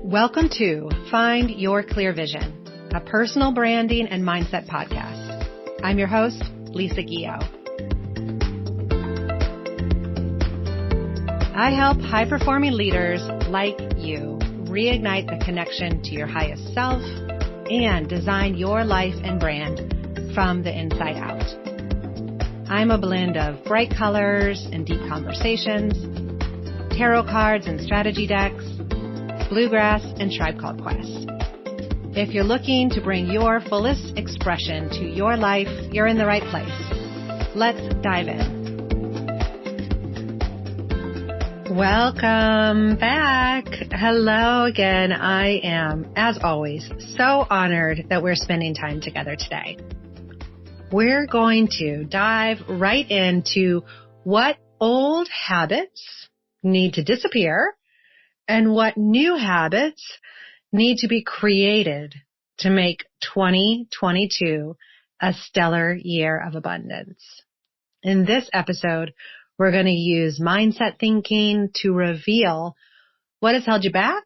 Welcome to Find Your Clear Vision, a personal branding and mindset podcast. I'm your host, Lisa Guillot. I help high-performing leaders like you reignite the connection to your highest self and design your life and brand from the inside out. I'm a blend of bright colors and deep conversations, tarot cards and strategy decks, bluegrass, and Tribe Called Quest. If you're looking to bring your fullest expression to your life, you're in the right place. Let's dive in. Welcome back. Hello again. I am, as always, so honored that we're spending time together today. We're going to dive right into what old habits need to disappear and what new habits need to be created to make 2022 a stellar year of abundance. In this episode, we're going to use mindset thinking to reveal what has held you back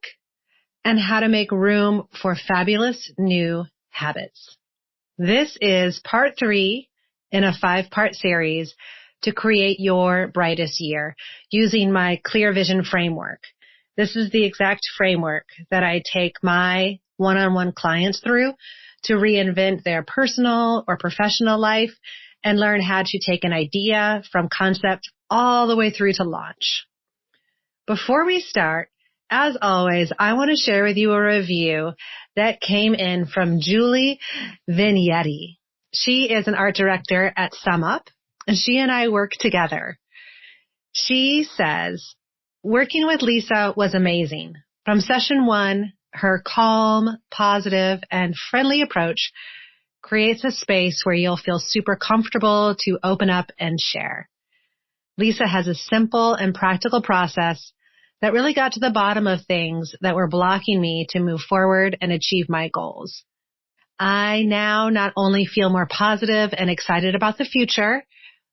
and how to make room for fabulous new habits. This is part 3 in a 5-part series to create your brightest year using my clear vision framework. This is the exact framework that I take my one-on-one clients through to reinvent their personal or professional life and learn how to take an idea from concept all the way through to launch. Before we start, as always, I want to share with you a review that came in from Julie Vignetti. She is an art director at SumUp, and she and I work together. She says, working with Lisa was amazing. From session 1, her calm, positive, and friendly approach creates a space where you'll feel super comfortable to open up and share. Lisa has a simple and practical process that really got to the bottom of things that were blocking me to move forward and achieve my goals. I now not only feel more positive and excited about the future,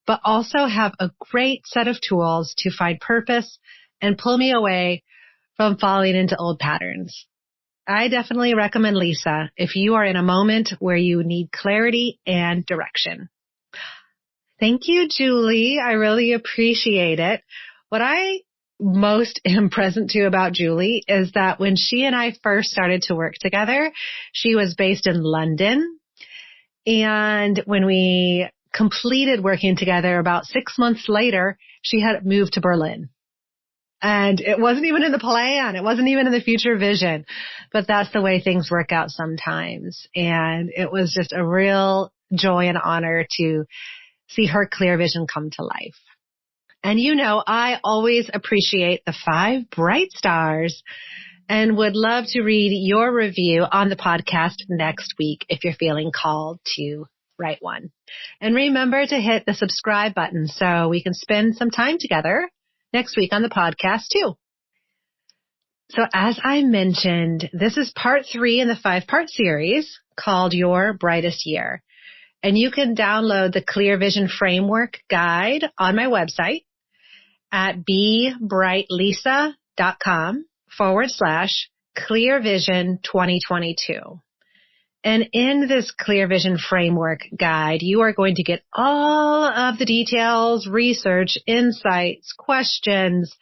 but also have a great set of tools to find purpose and pull me away from falling into old patterns. I definitely recommend Lisa if you are in a moment where you need clarity and direction. Thank you, Julie. I really appreciate it. What I most am present to about Julie is that when she and I first started to work together, she was based in London. And when we completed working together about 6 months later, she had moved to Berlin. And it wasn't even in the plan. It wasn't even in the future vision. But that's the way things work out sometimes. And it was just a real joy and honor to see her clear vision come to life. And you know, I always appreciate the 5 bright stars and would love to read your review on the podcast next week if you're feeling called to write one. And remember to hit the subscribe button so we can spend some time together next week on the podcast too. So as I mentioned, this is part 3 in the 5-part series called Your Brightest Year. And you can download the Clear Vision Framework guide on my website at bebrightlisa.com/clearvision2022. And in this Clear Vision Framework guide, you are going to get all of the details, research, insights, questions,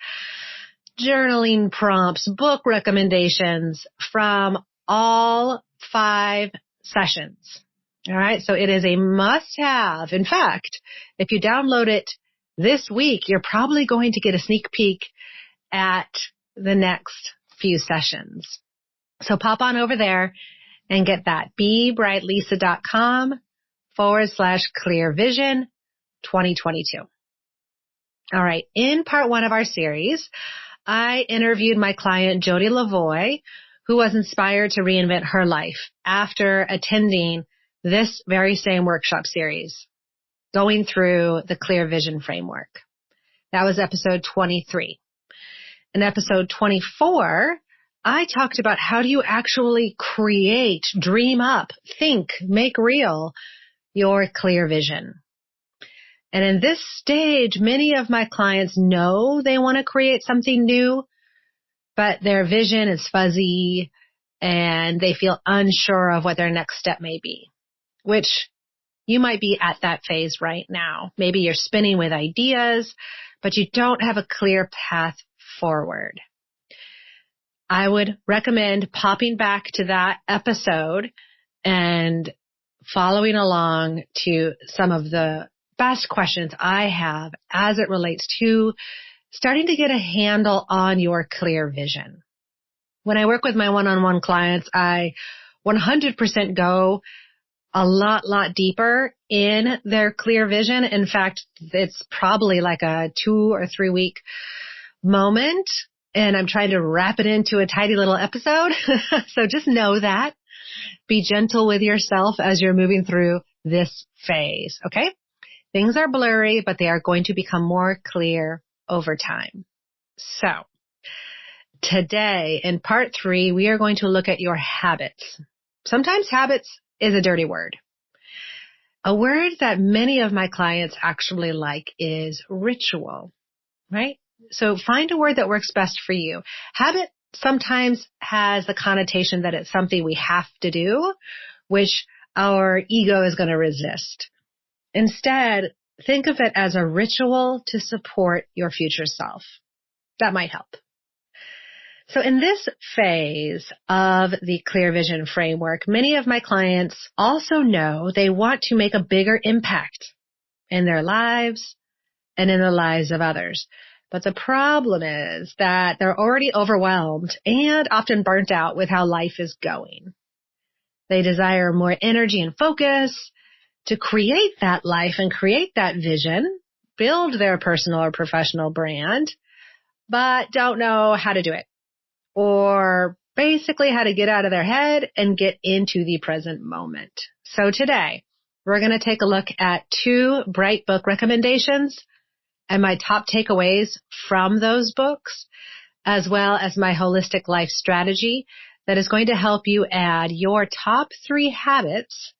journaling prompts, book recommendations from all 5 sessions. All right. So it is a must-have. In fact, if you download it this week, you're probably going to get a sneak peek at the next few sessions. So pop on over there and get that. bebrightlisa.com/clearvision2022. All right. In part 1 of our series, I interviewed my client, Jody Lavoie, who was inspired to reinvent her life after attending this very same workshop series, going through the Clear Vision Framework. That was episode 23. In episode 24, I talked about how do you actually create, dream up, think, make real your clear vision. And in this stage, many of my clients know they want to create something new, but their vision is fuzzy and they feel unsure of what their next step may be, which you might be at that phase right now. Maybe you're spinning with ideas, but you don't have a clear path forward. I would recommend popping back to that episode and following along to some of the best questions I have as it relates to starting to get a handle on your clear vision. When I work with my one-on-one clients, I 100% go a lot deeper in their clear vision. In fact, it's probably like a 2 or 3 week moment, and I'm trying to wrap it into a tidy little episode. So just know that. Be gentle with yourself as you're moving through this phase, okay? Things are blurry, but they are going to become more clear over time. So today in part 3, we are going to look at your habits. Sometimes habits is a dirty word. A word that many of my clients actually like is ritual, right? So find a word that works best for you. Habit sometimes has the connotation that it's something we have to do, which our ego is going to resist. Instead, think of it as a ritual to support your future self. That might help. So in this phase of the Clear Vision framework, many of my clients also know they want to make a bigger impact in their lives and in the lives of others. But the problem is that they're already overwhelmed and often burnt out with how life is going. They desire more energy and focus to create that life and create that vision, build their personal or professional brand, but don't know how to do it, or basically how to get out of their head and get into the present moment. So today, we're going to take a look at 2 bright book recommendations and my top takeaways from those books, as well as my holistic life strategy that is going to help you add your top 3 habits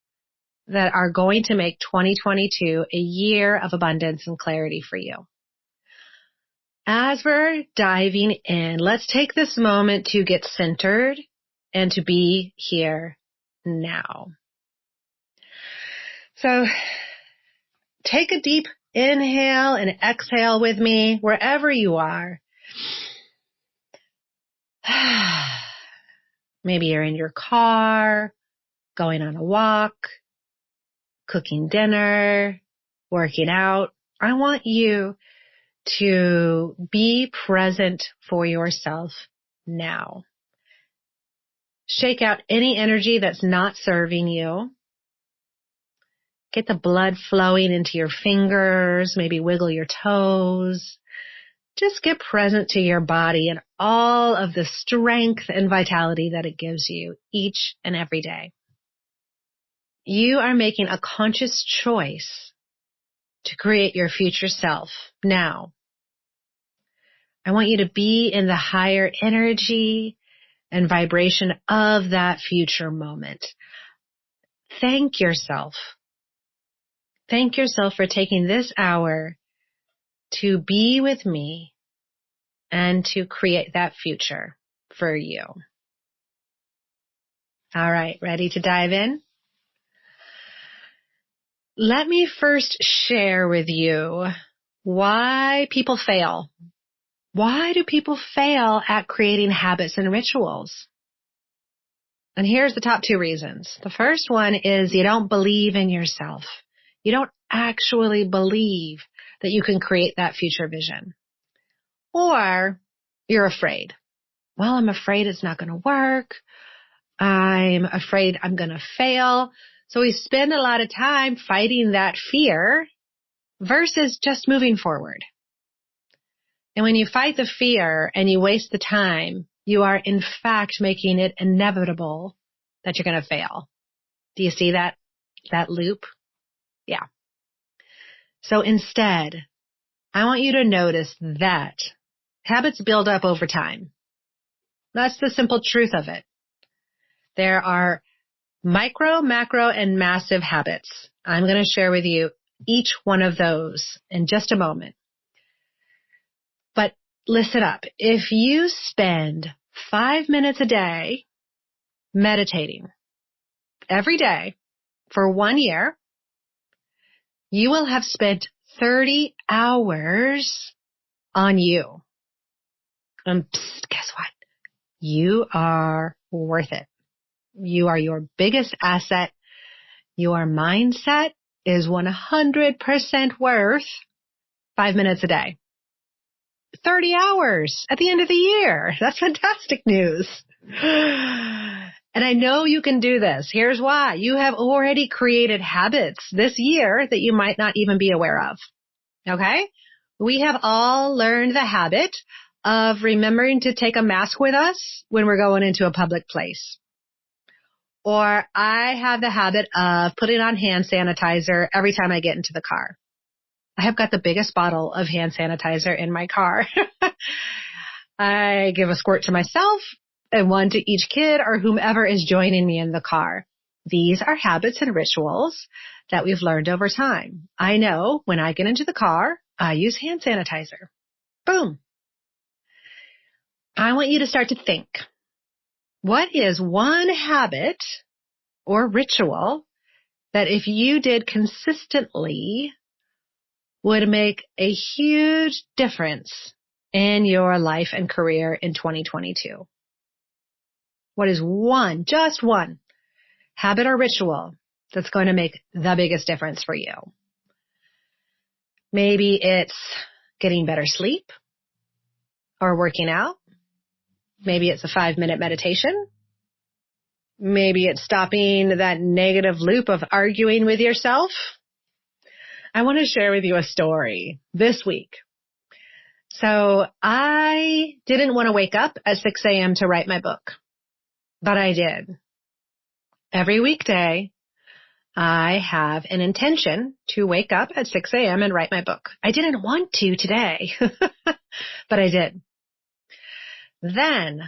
that are going to make 2022 a year of abundance and clarity for you. As we're diving in, let's take this moment to get centered and to be here now. So take a deep inhale and exhale with me wherever you are. Maybe you're in your car, going on a walk, cooking dinner, working out. I want you to be present for yourself now. Shake out any energy that's not serving you. Get the blood flowing into your fingers, maybe wiggle your toes. Just get present to your body and all of the strength and vitality that it gives you each and every day. You are making a conscious choice to create your future self now. I want you to be in the higher energy and vibration of that future moment. Thank yourself. Thank yourself for taking this hour to be with me and to create that future for you. All right, ready to dive in? Let me first share with you why people fail. Why do people fail at creating habits and rituals? And here's the top 2 reasons. The first one is you don't believe in yourself. You don't actually believe that you can create that future vision. Or you're afraid. Well, I'm afraid it's not going to work. I'm afraid I'm going to fail. So we spend a lot of time fighting that fear versus just moving forward. And when you fight the fear and you waste the time, you are in fact making it inevitable that you're going to fail. Do you see that loop? Yeah. So instead, I want you to notice that habits build up over time. That's the simple truth of it. There are micro, macro, and massive habits. I'm going to share with you each one of those in just a moment. But listen up. If you spend 5 minutes a day meditating every day for 1 year, you will have spent 30 hours on you. And guess what? You are worth it. You are your biggest asset. Your mindset is 100% worth 5 minutes a day. 30 hours at the end of the year. That's fantastic news. And I know you can do this. Here's why. You have already created habits this year that you might not even be aware of. Okay? We have all learned the habit of remembering to take a mask with us when we're going into a public place. Or I have the habit of putting on hand sanitizer every time I get into the car. I have got the biggest bottle of hand sanitizer in my car. I give a squirt to myself and one to each kid or whomever is joining me in the car. These are habits and rituals that we've learned over time. I know when I get into the car, I use hand sanitizer. Boom. I want you to start to think. What is one habit or ritual that if you did consistently would make a huge difference in your life and career in 2022? What is one, just one habit or ritual that's going to make the biggest difference for you? Maybe it's getting better sleep or working out. Maybe it's a 5-minute meditation. Maybe it's stopping that negative loop of arguing with yourself. I want to share with you a story this week. So I didn't want to wake up at 6 a.m. to write my book, but I did. Every weekday, I have an intention to wake up at 6 a.m. and write my book. I didn't want to today, but I did. Then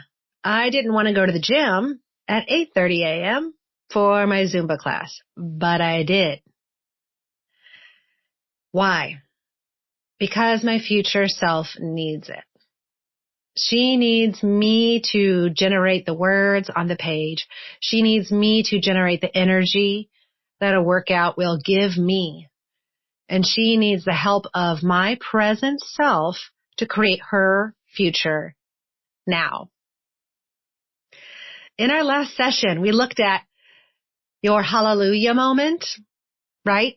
I didn't want to go to the gym at 8:30 a.m. for my Zumba class, but I did. Why? Because my future self needs it. She needs me to generate the words on the page. She needs me to generate the energy that a workout will give me. And she needs the help of my present self to create her future now. In our last session, we looked at your hallelujah moment, right?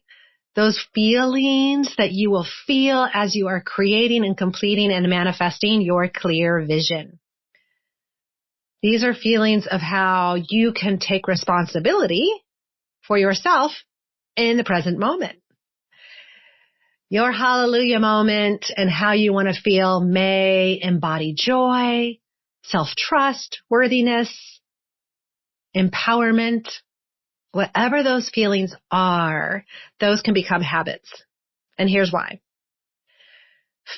Those feelings that you will feel as you are creating and completing and manifesting your clear vision. These are feelings of how you can take responsibility for yourself in the present moment. Your hallelujah moment and how you want to feel may embody joy, self-trust, worthiness, empowerment. Whatever those feelings are, those can become habits. And here's why.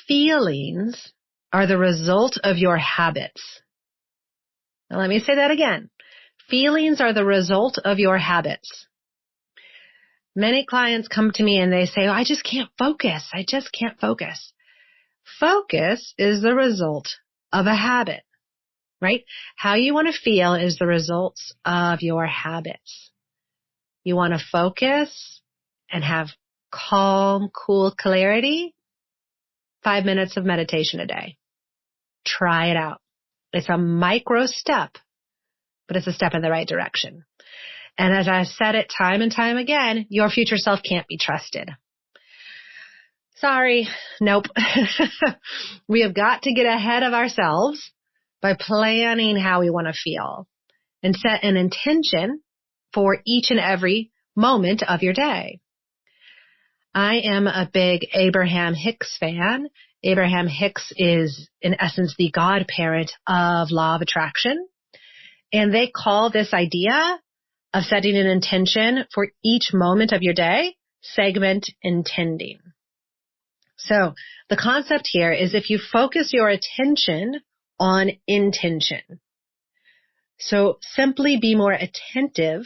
Feelings are the result of your habits. Now let me say that again. Feelings are the result of your habits. Many clients come to me and they say, I just can't focus. I just can't focus. Focus is the result of a habit, right? How you want to feel is the results of your habits. You want to focus and have calm, cool clarity. 5 minutes of meditation a day. Try it out. It's a micro step, but it's a step in the right direction. And as I've said it time and time again, your future self can't be trusted. Sorry. Nope. We have got to get ahead of ourselves by planning how we want to feel and set an intention for each and every moment of your day. I am a big Abraham Hicks fan. Abraham Hicks is, in essence, the godparent of law of attraction. And they call this idea of setting an intention for each moment of your day segment intending. So the concept here is if you focus your attention on intention. So simply be more attentive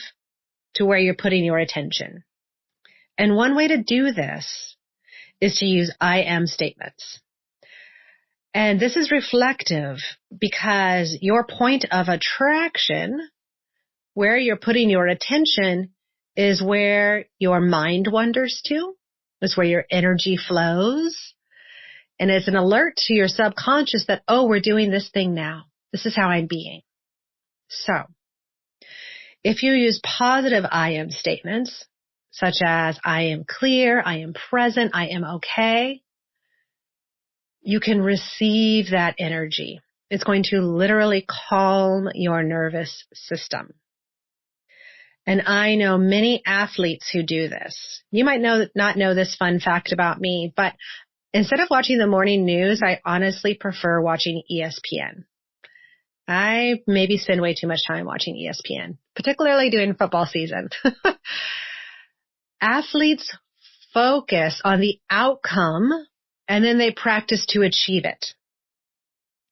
to where you're putting your attention. And one way to do this is to use I am statements. And this is reflective because your point of attraction, where you're putting your attention, is where your mind wanders to. It's where your energy flows. And it's an alert to your subconscious that, oh, we're doing this thing now. This is how I'm being. So if you use positive I am statements, such as I am clear, I am present, I am okay, you can receive that energy. It's going to literally calm your nervous system. And I know many athletes who do this. You might not know this fun fact about me, but instead of watching the morning news, I honestly prefer watching ESPN. I maybe spend way too much time watching ESPN, particularly during football season. Athletes focus on the outcome and then they practice to achieve it.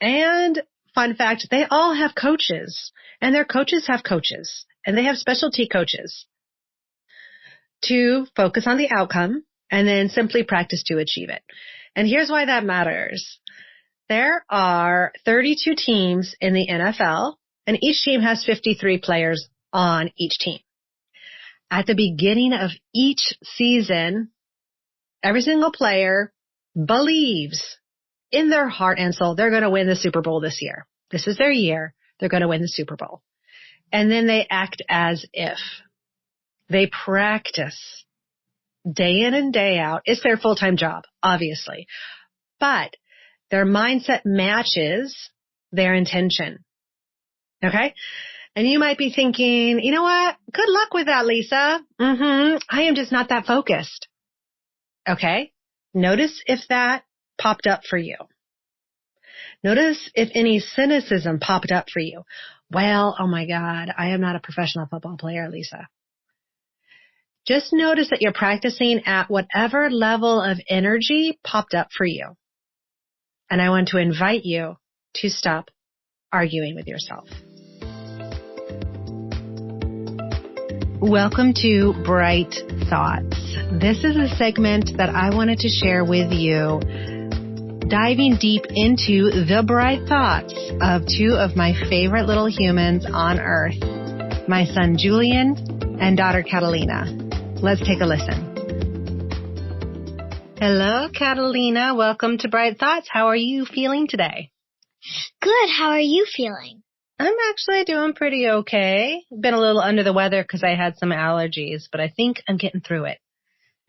And fun fact, they all have coaches and their coaches have coaches and they have specialty coaches to focus on the outcome and then simply practice to achieve it. And here's why that matters. There are 32 teams in the NFL, and each team has 53 players on each team. At the beginning of each season, every single player believes in their heart and soul they're going to win the Super Bowl this year. This is their year. They're going to win the Super Bowl. And then they act as if. They practice day in and day out. It's their full-time job, obviously. But their mindset matches their intention. Okay? And you might be thinking, you know what? Good luck with that, Lisa. I am just not that focused. Okay? Notice if that popped up for you. Notice if any cynicism popped up for you. Well, oh my God, I am not a professional football player, Lisa. Just notice that you're practicing at whatever level of energy popped up for you. And I want to invite you to stop arguing with yourself. Welcome to Bright Thoughts. This is a segment that I wanted to share with you, diving deep into the bright thoughts of two of my favorite little humans on earth, my son Julian and daughter Catalina. Let's take a listen. Hello, Catalina. Welcome to Bright Thoughts. How are you feeling today? Good. How are you feeling? I'm actually doing pretty okay. Been a little under the weather because I had some allergies, but I think I'm getting through it.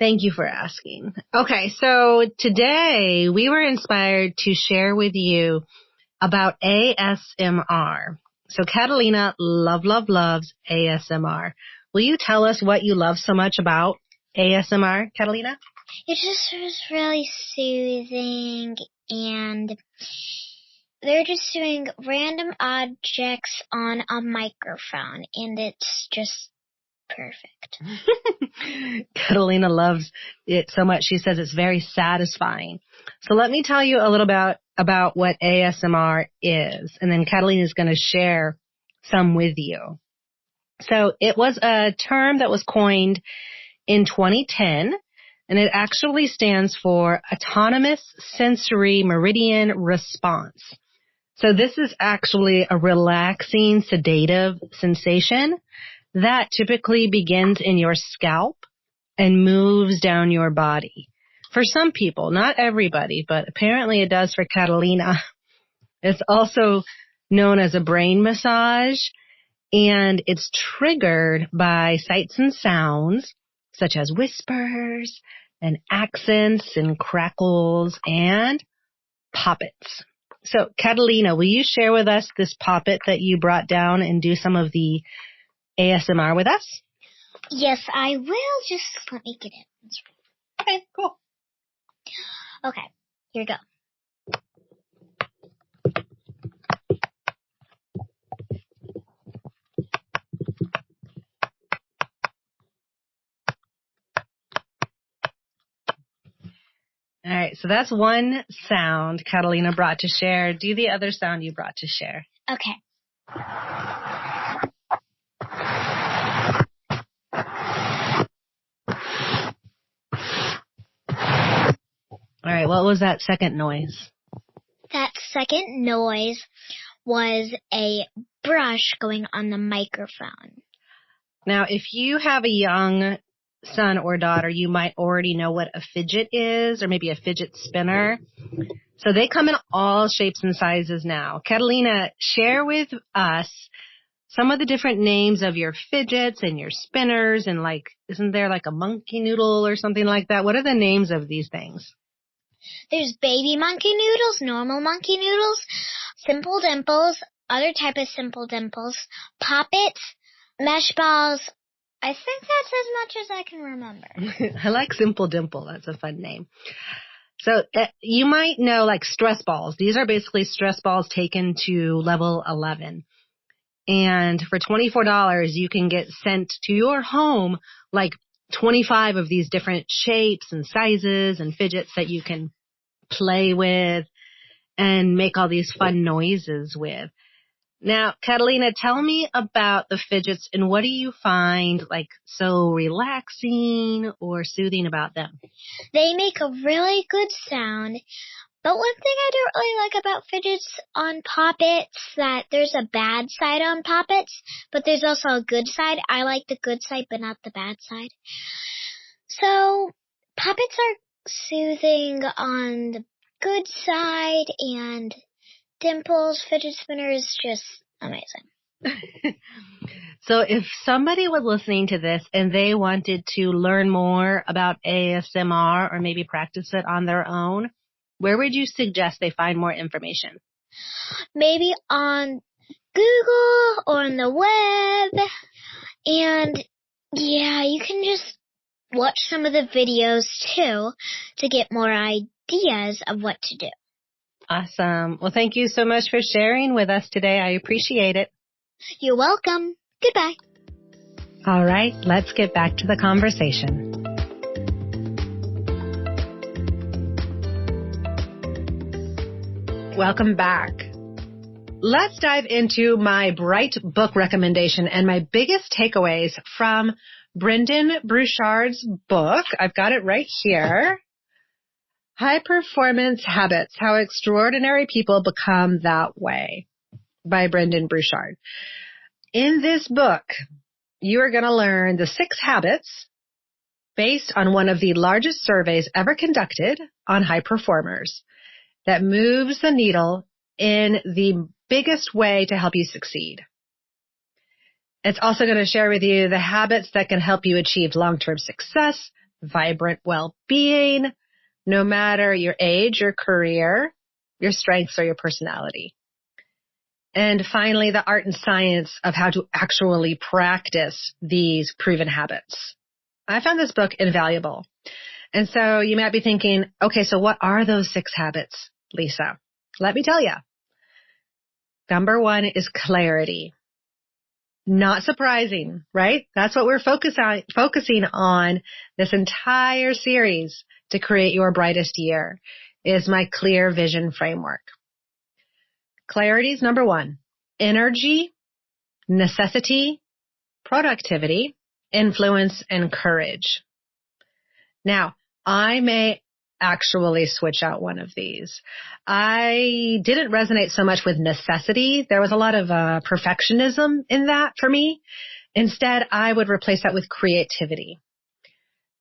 Thank you for asking. Okay, so today we were inspired to share with you about ASMR. So Catalina loves ASMR. Will you tell us what you love so much about ASMR, Catalina? It just was really soothing, and they're just doing random objects on a microphone, and it's just perfect. Catalina loves it so much. She says it's very satisfying. So let me tell you a little about what ASMR is, and then Catalina is going to share some with you. So it was a term that was coined in 2010, and it actually stands for Autonomous Sensory Meridian Response. So this is actually a relaxing, sedative sensation that typically begins in your scalp and moves down your body. For some people, not everybody, but apparently it does for Catalina. It's also known as a brain massage, and it's triggered by sights and sounds such as whispers and accents and crackles and poppets. So, Catalina, will you share with us this poppet that you brought down and do some of the ASMR with us? Yes, I will. Just let me get it. Okay, cool. Okay, here we go. All right, so that's one sound Catalina brought to share. Do the other sound you brought to share. Okay. All right, what was that second noise? That second noise was a brush going on the microphone. Now, if you have a young son or daughter, you might already know what a fidget is, or maybe a fidget spinner. So they come in all shapes and sizes now. Catalina, share with us some of the different names of your fidgets and your spinners, and isn't there like a monkey noodle or something like that? What are the names of these things? There's baby monkey noodles, normal monkey noodles, simple dimples, other type of simple dimples, poppets, mesh balls. I think that's as much as I can remember. I like Simple Dimple. That's a fun name. So you might know like stress balls. These are basically stress balls taken to level 11. And for $24, you can get sent to your home like 25 of these different shapes and sizes and fidgets that you can play with and make all these fun noises with. Now, Catalina, tell me about the fidgets and what do you find so relaxing or soothing about them? They make a really good sound. But one thing I don't really like about fidgets on poppets, that there's a bad side on poppets, but there's also a good side. I like the good side, but not the bad side. So poppets are soothing on the good side, and Dimple's fidget spinner is just amazing. So if somebody was listening to this and they wanted to learn more about ASMR or maybe practice it on their own, where would you suggest they find more information? Maybe on Google or on the web. And yeah, you can just watch some of the videos too to get more ideas of what to do. Awesome. Well, thank you so much for sharing with us today. I appreciate it. You're welcome. Goodbye. All right, let's get back to the conversation. Welcome back. Let's dive into my Bright book recommendation and my biggest takeaways from Brendon Burchard's book. I've got it right here. High Performance Habits, How Extraordinary People Become That Way by Brendon Burchard. In this book, you are going to learn the 6 habits based on one of the largest surveys ever conducted on high performers that moves the needle in the biggest way to help you succeed. It's also going to share with you the habits that can help you achieve long-term success, vibrant well-being, no matter your age, your career, your strengths, or your personality. And finally, the art and science of how to actually practice these proven habits. I found this book invaluable. And so you might be thinking, okay, so what are those 6 habits, Lisa? Let me tell you. Number 1 is clarity. Not surprising, right? That's what we're focusing on this entire series to create your brightest year, is my clear vision framework. Clarity is number 1. Energy, necessity, productivity, influence, and courage. Now, I may actually switch out one of these. I didn't resonate so much with necessity. There was a lot of perfectionism in that for me. Instead, I would replace that with creativity.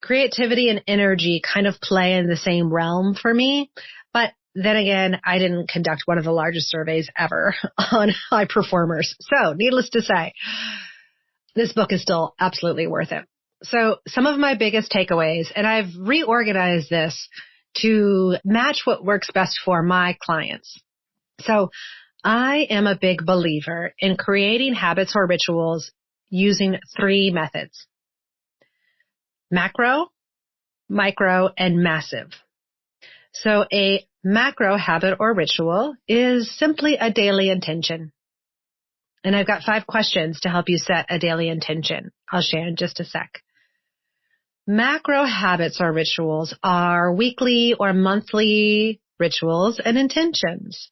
Creativity and energy kind of play in the same realm for me. But then again, I didn't conduct one of the largest surveys ever on high performers. So needless to say, this book is still absolutely worth it. So some of my biggest takeaways, and I've reorganized this to match what works best for my clients. So I am a big believer in creating habits or rituals using 3 methods: macro, micro, and massive. So a macro habit or ritual is simply a daily intention. And I've got 5 questions to help you set a daily intention. I'll share in just a sec. Macro habits or rituals are weekly or monthly rituals and intentions.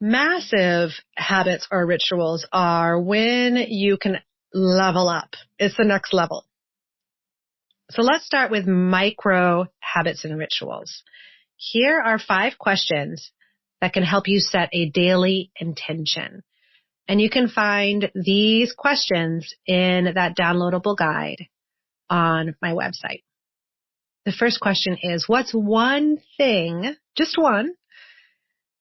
Massive habits or rituals are when you can level up. It's the next level. So let's start with micro habits and rituals. Here are 5 questions that can help you set a daily intention. And you can find these questions in that downloadable guide on my website. The first question is, what's one thing, just one,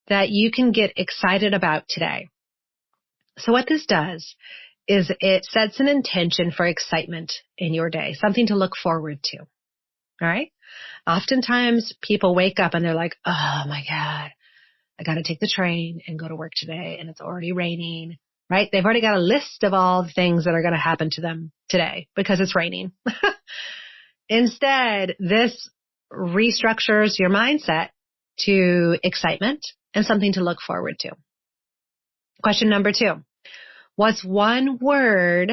that you can get excited about today? So what this does is it sets an intention for excitement in your day, something to look forward to. All right? Oftentimes people wake up and they're like, oh my God, I got to take the train and go to work today and it's already raining, right? They've already got a list of all the things that are going to happen to them today because it's raining. Instead, this restructures your mindset to excitement and something to look forward to. Question number 2. What's one word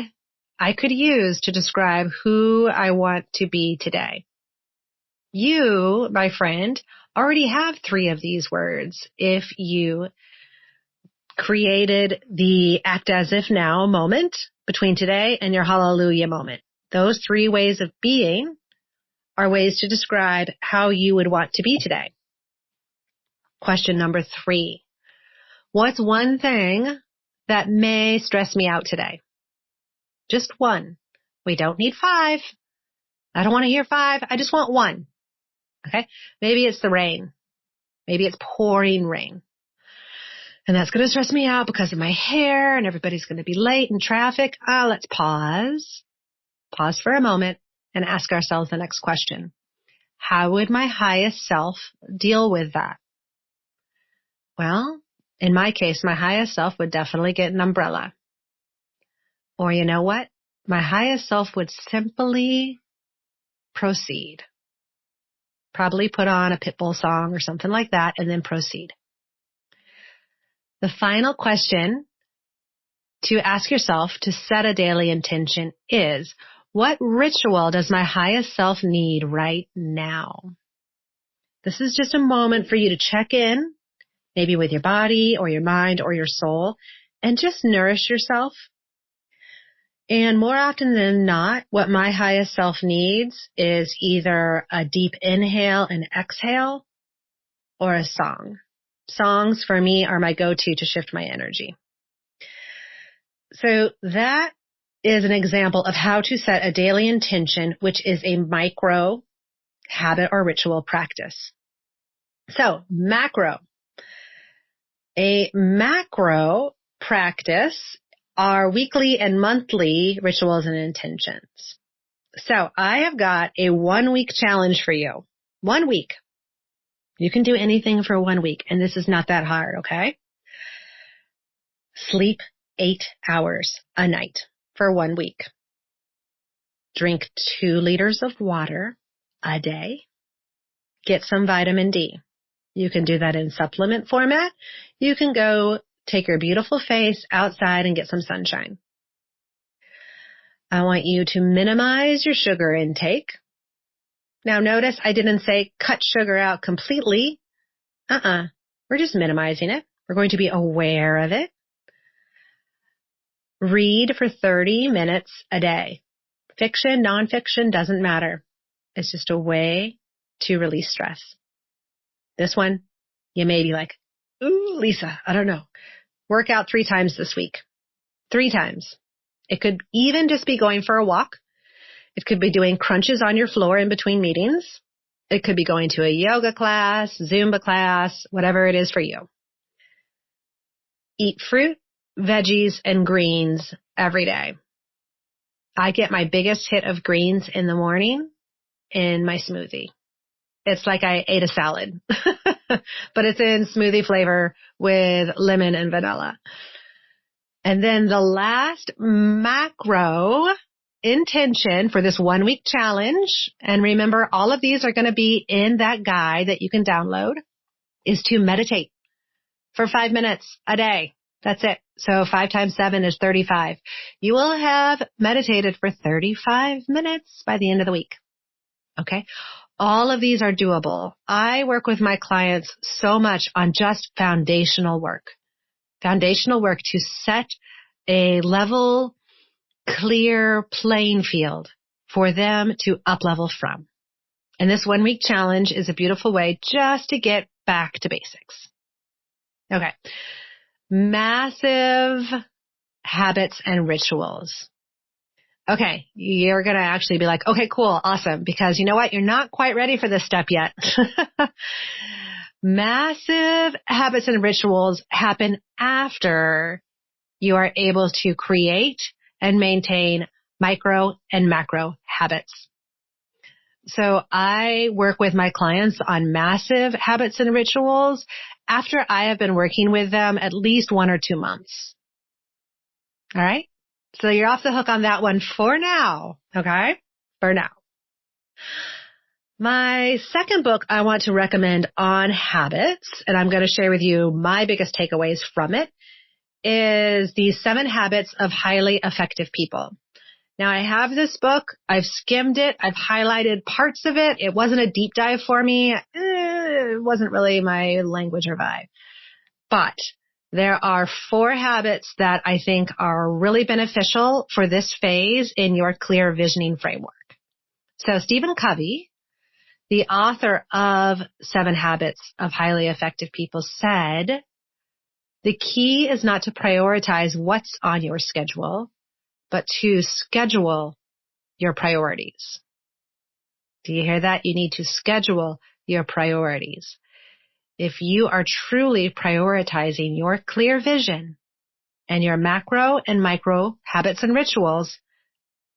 I could use to describe who I want to be today? You, my friend, already have 3 of these words if you created the act as if now moment between today and your hallelujah moment. Those 3 ways of being are ways to describe how you would want to be today. Question number 3. What's one thing that may stress me out today? Just one. We don't need 5. I don't want to hear 5. I just want 1. Okay? Maybe it's the rain. Maybe it's pouring rain. And that's going to stress me out because of my hair and everybody's going to be late in traffic. Let's pause. Pause for a moment and ask ourselves the next question. How would my highest self deal with that? Well, in my case, my highest self would definitely get an umbrella. Or you know what? My highest self would simply proceed. Probably put on a Pitbull song or something like that and then proceed. The final question to ask yourself to set a daily intention is, what ritual does my highest self need right now? This is just a moment for you to check in, maybe with your body or your mind or your soul, and just nourish yourself. And more often than not, what my highest self needs is either a deep inhale and exhale or a song. Songs for me are my go-to to shift my energy. So that is an example of how to set a daily intention, which is a micro habit or ritual practice. So macro. A macro practice are weekly and monthly rituals and intentions. So I have got a 1-week challenge for you. 1 week. You can do anything for 1 week, and this is not that hard, okay? Sleep 8 hours a night for 1 week. Drink 2 liters of water a day. Get some vitamin D. You can do that in supplement format. You can go take your beautiful face outside and get some sunshine. I want you to minimize your sugar intake. Now notice I didn't say cut sugar out completely. We're just minimizing it. We're going to be aware of it. Read for 30 minutes a day. Fiction, nonfiction, doesn't matter. It's just a way to release stress. This one, you may be like, ooh, Lisa, I don't know. Work out 3 times this week. 3 times. It could even just be going for a walk. It could be doing crunches on your floor in between meetings. It could be going to a yoga class, Zumba class, whatever it is for you. Eat fruit, veggies, and greens every day. I get my biggest hit of greens in the morning in my smoothie. It's like I ate a salad, but it's in smoothie flavor with lemon and vanilla. And then the last macro intention for this 1 week challenge, and remember all of these are going to be in that guide that you can download, is to meditate for 5 minutes a day. That's it. So 5 times 7 is 35. You will have meditated for 35 minutes by the end of the week. Okay. All of these are doable. I work with my clients so much on just foundational work to set a level, clear playing field for them to up level from. And this 1-week challenge is a beautiful way just to get back to basics. Okay. Massive habits and rituals. Okay. You're going to actually be like, okay, cool. Awesome. Because you know what? You're not quite ready for this step yet. Massive habits and rituals happen after you are able to create and maintain micro and macro habits. So I work with my clients on massive habits and rituals after I have been working with them at least 1 or 2 months. All right. So you're off the hook on that one for now. Okay. For now. My second book I want to recommend on habits, and I'm going to share with you my biggest takeaways from it, is The 7 Habits of Highly Effective People. Now I have this book. I've skimmed it. I've highlighted parts of it. It wasn't a deep dive for me. It wasn't really my language or vibe. But there are 4 habits that I think are really beneficial for this phase in your clear visioning framework. So Stephen Covey, the author of 7 Habits of Highly Effective People, said, the key is not to prioritize what's on your schedule, but to schedule your priorities. Do you hear that? You need to schedule your priorities. If you are truly prioritizing your clear vision and your macro and micro habits and rituals,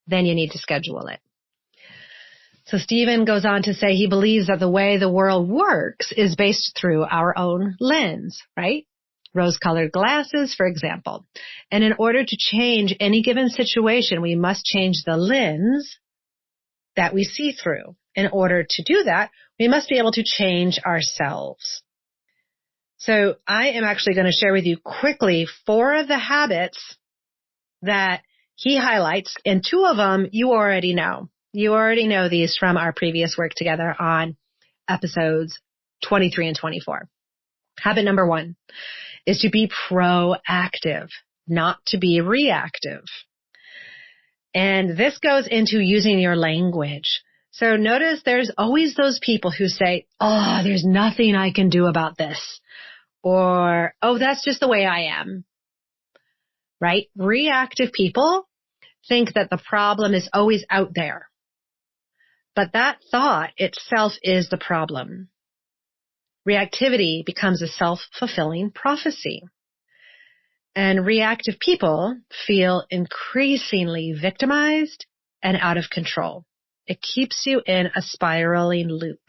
then you need to schedule it. So Stephen goes on to say he believes that the way the world works is based through our own lens, right? Rose-colored glasses, for example. And in order to change any given situation, we must change the lens that we see through. In order to do that, we must be able to change ourselves. So I am actually going to share with you quickly 4 of the habits that he highlights, and 2 of them you already know. You already know these from our previous work together on episodes 23 and 24. Habit number 1 is to be proactive, not to be reactive. And this goes into using your language. So notice there's always those people who say, oh, there's nothing I can do about this. Or, oh, that's just the way I am. Right? Reactive people think that the problem is always out there. But that thought itself is the problem. Reactivity becomes a self-fulfilling prophecy. And reactive people feel increasingly victimized and out of control. It keeps you in a spiraling loop.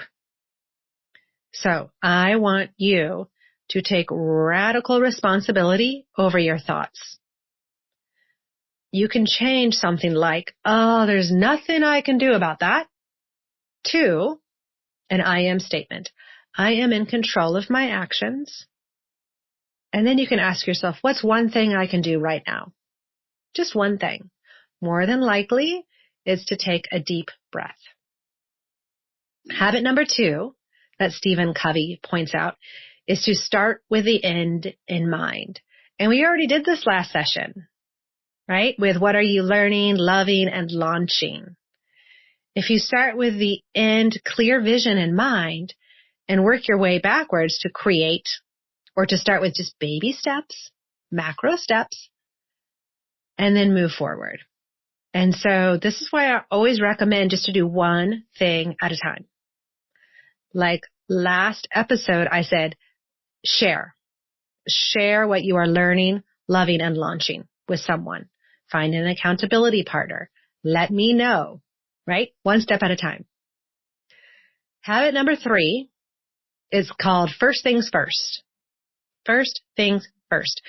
So I want you to take radical responsibility over your thoughts. You can change something like, oh, there's nothing I can do about that, to an I am statement. I am in control of my actions. And then you can ask yourself, what's one thing I can do right now? Just one thing. More than likely is to take a deep breath. Habit number 2 that Stephen Covey points out is to start with the end in mind. And we already did this last session, right? With what are you learning, loving, and launching. If you start with the end clear vision in mind and work your way backwards to create, or to start with just baby steps, macro steps, and then move forward. And so this is why I always recommend just to do one thing at a time. Like last episode, I said, share. Share what you are learning, loving, and launching with someone. Find an accountability partner. Let me know, right? One step at a time. Habit number 3 is called first things first. First things first.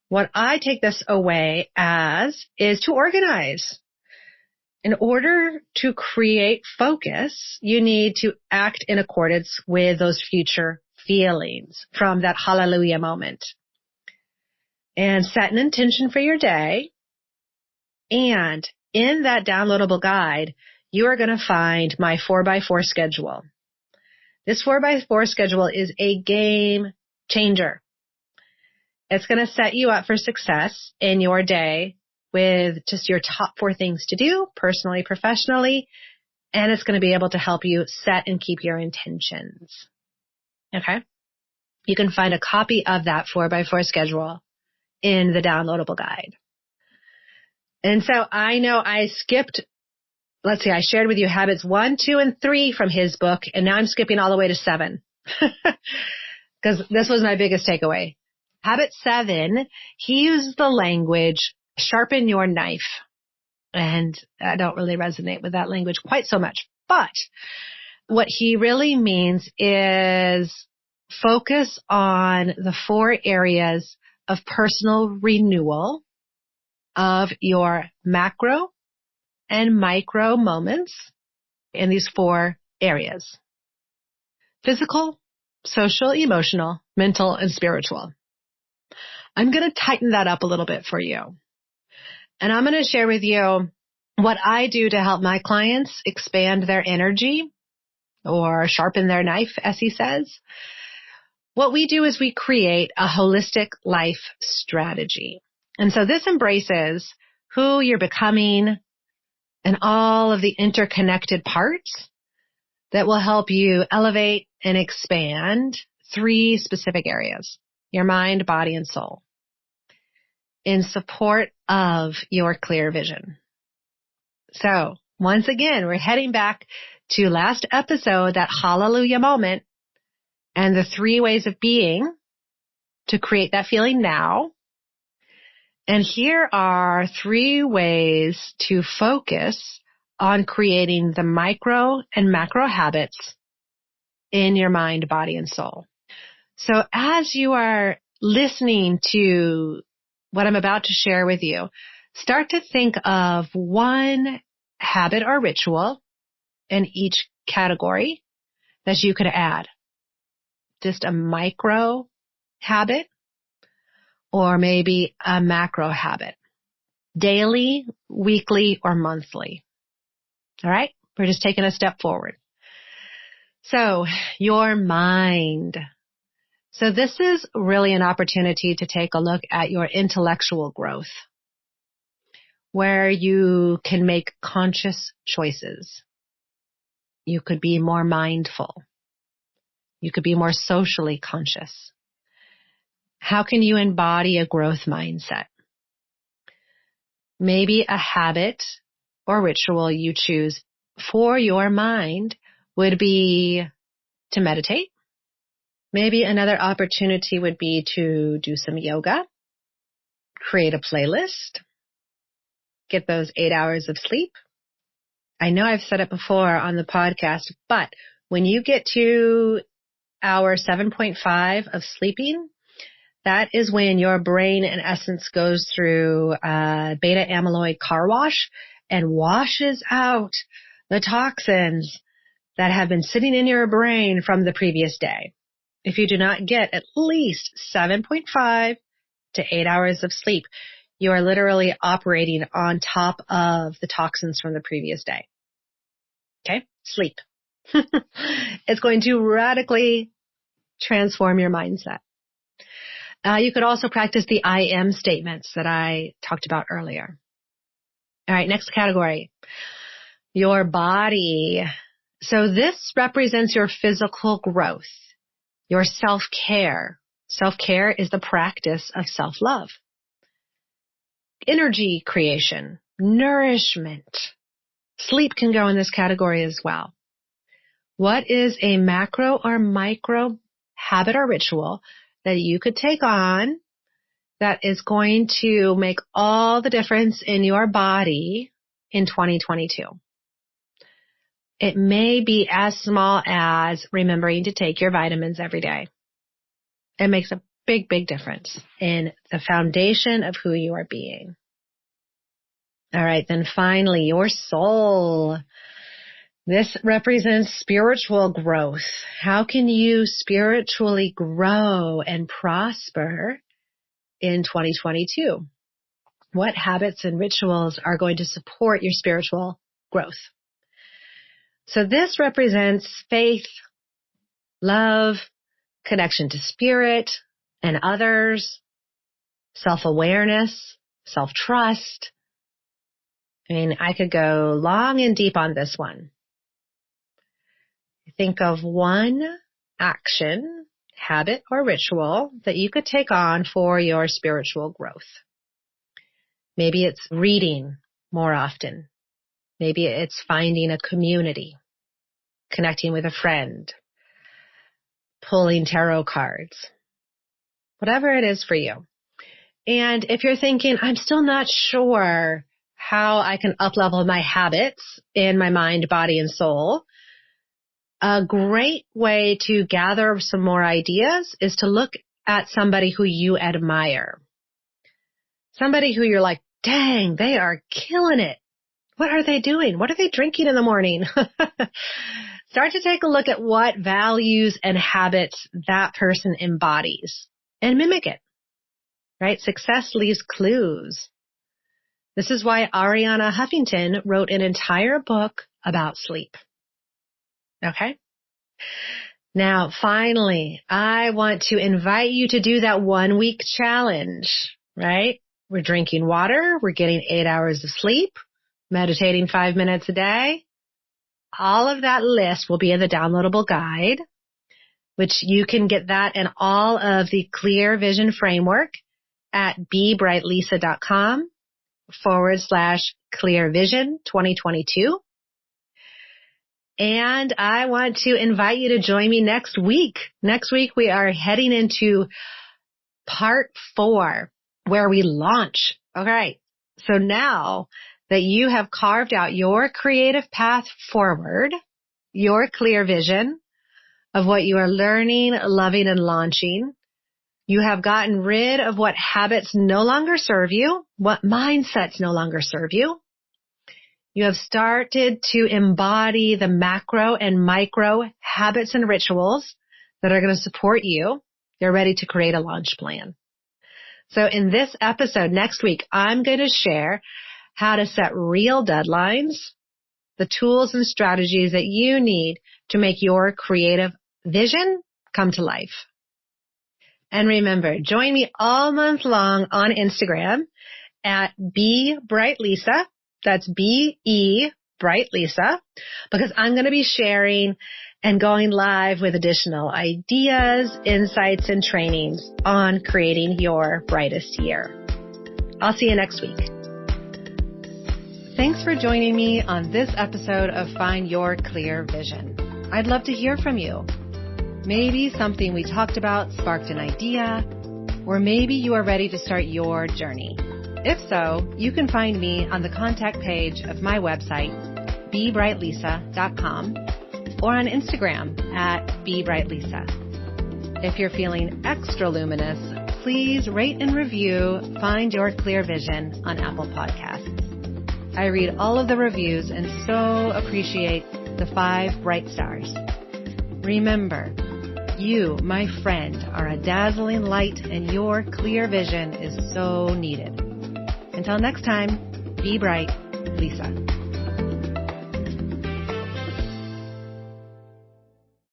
What I take this away as is to organize. In order to create focus, you need to act in accordance with those future feelings from that hallelujah moment. And set an intention for your day. And in that downloadable guide, you are going to find my 4x4 schedule. This 4x4 schedule is a game changer. It's going to set you up for success in your day with just your top 4 things to do, personally, professionally, and it's going to be able to help you set and keep your intentions. Okay? You can find a copy of that 4x4 schedule in the downloadable guide. And so I know I skipped, I shared with you habits 1, 2, and 3 from his book, and now I'm skipping all the way to 7 because this was my biggest takeaway. Habit 7, he used the language, sharpen your knife. And I don't really resonate with that language quite so much. But what he really means is focus on the 4 areas of personal renewal of your macro and micro moments in these 4 areas: physical, social, emotional, mental, and spiritual. I'm going to tighten that up a little bit for you. And I'm going to share with you what I do to help my clients expand their energy or sharpen their knife, as he says. What we do is we create a holistic life strategy. And so this embraces who you're becoming and all of the interconnected parts that will help you elevate and expand 3 specific areas: your mind, body, and soul, in support of your clear vision. So once again, we're heading back to last episode, that hallelujah moment, and the 3 ways of being to create that feeling now. And here are 3 ways to focus on creating the micro and macro habits in your mind, body, and soul. So as you are listening to what I'm about to share with you, start to think of 1 habit or ritual in each category that you could add. Just a micro habit or maybe a macro habit. Daily, weekly, or monthly. All right? We're just taking a step forward. So, your mind. So this is really an opportunity to take a look at your intellectual growth, where you can make conscious choices. You could be more mindful. You could be more socially conscious. How can you embody a growth mindset? Maybe a habit or ritual you choose for your mind would be to meditate. Maybe another opportunity would be to do some yoga, create a playlist, get those 8 hours of sleep. I know I've said it before on the podcast, but when you get to hour 7.5 of sleeping, that is when your brain, in essence, goes through a beta amyloid car wash and washes out the toxins that have been sitting in your brain from the previous day. If you do not get at least 7.5 to 8 hours of sleep, you are literally operating on top of the toxins from the previous day. Okay? Sleep. It's going to radically transform your mindset. You could also practice the I am statements that I talked about earlier. All right, next category. Your body. So this represents your physical growth, your self-care. Self-care is the practice of self-love. Energy creation, nourishment. Sleep can go in this category as well. What is a macro or micro habit or ritual that you could take on that is going to make all the difference in your body in 2022? It may be as small as remembering to take your vitamins every day. It makes a big, big difference in the foundation of who you are being. All right, then finally, your soul. This represents spiritual growth. How can you spiritually grow and prosper in 2022? What habits and rituals are going to support your spiritual growth? So this represents faith, love, connection to spirit and others, self-awareness, self-trust. I mean, I could go long and deep on this one. think of one action, habit, or ritual that you could take on for your spiritual growth. Maybe it's reading more often. Maybe it's finding a community, connecting with a friend, pulling tarot cards, whatever it is for you. And if you're thinking, I'm still not sure how I can up-level my habits in my mind, body, and soul, a great way to gather some more ideas is to look at somebody who you admire. Somebody who you're like, dang, they are killing it. What are they doing? What are they drinking in the morning? Start to take a look at what values and habits that person embodies and mimic it, right? Success leaves clues. This is why Arianna Huffington wrote an entire book about sleep. Okay? Now, finally, I want to invite you to do that 1-week challenge, right? We're drinking water. We're getting 8 hours of sleep, meditating 5 minutes a day. All of that list will be in the downloadable guide, which you can get that and all of the Clear Vision Framework at bebrightlisa.com/Clear Vision 2022. And I want to invite you to join me next week. Next week, we are heading into part 4, where we launch. Okay. So now that you have carved out your creative path forward, your clear vision of what you are learning, loving, and launching, you have gotten rid of what habits no longer serve you, what mindsets no longer serve you. You have started to embody the macro and micro habits and rituals that are going to support you. You're ready to create a launch plan. So in this episode next week, I'm going to share how to set real deadlines, the tools and strategies that you need to make your creative vision come to life. And remember, join me all month long on Instagram at bebrightlisa. That's B-E Bright Lisa, because I'm going to be sharing and going live with additional ideas, insights, and trainings on creating your brightest year. I'll see you next week. Thanks for joining me on this episode of Find Your Clear Vision. I'd love to hear from you. Maybe something we talked about sparked an idea, or maybe you are ready to start your journey. If so, you can find me on the contact page of my website, bebrightlisa.com, or on Instagram at bebrightlisa. If you're feeling extra luminous, please rate and review Find Your Clear Vision on Apple Podcasts. I read all of the reviews and so appreciate the 5 bright stars. Remember, you, my friend, are a dazzling light and your clear vision is so needed. Until next time, be bright, Lisa.